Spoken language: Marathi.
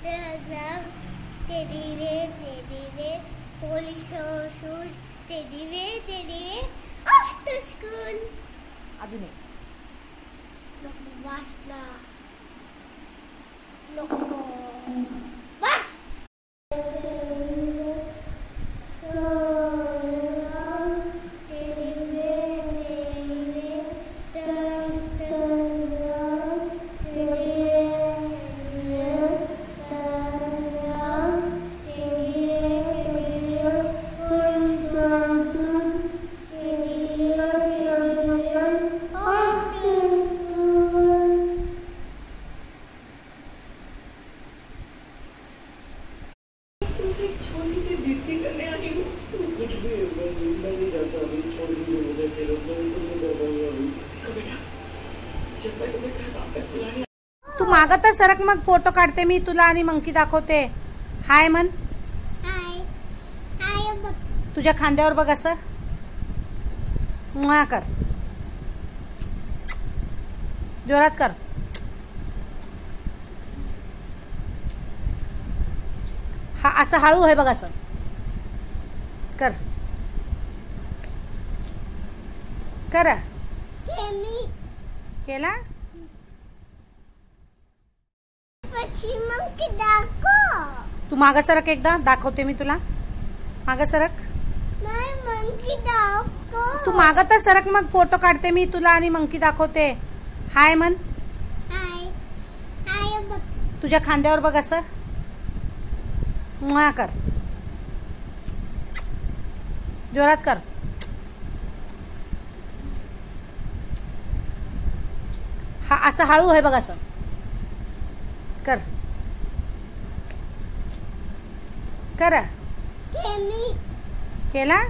Instagram, teddy bear, police shoes, teddy bear, off to school. अजून एक. Vasna. Loco. Vas. छोटी सी दीप्ति करने आई हूँ। कुछ भी मैं नहीं जाता अभी छोटी सी मुझे तेरे बेटा जब मैं तुम्हें घर वापस बुलाने तू मागं तर सरक, मग फोटो काढते मी तुला आणि मंकी दाखवते. हाय म्हण. हाय बघ. तुझ्या खांद्यावर बघ असं मुआ कर, जोरात कर. हा असं हळू आहे बघ, असं कर कर. केला. तू मागं सरक, एकदा दाखवते मी तुला. मागं सरक. तू मागं तर सरक, मग फोटो काढते मी तुला आणि मंकी दाखवते. हाय म्हण. हाय बघ. तुझ्या खांद्यावर बघ असं मुआ कर, जोरात कर. हा असं हळू आहे बघ, असं कर कर. केला. केला.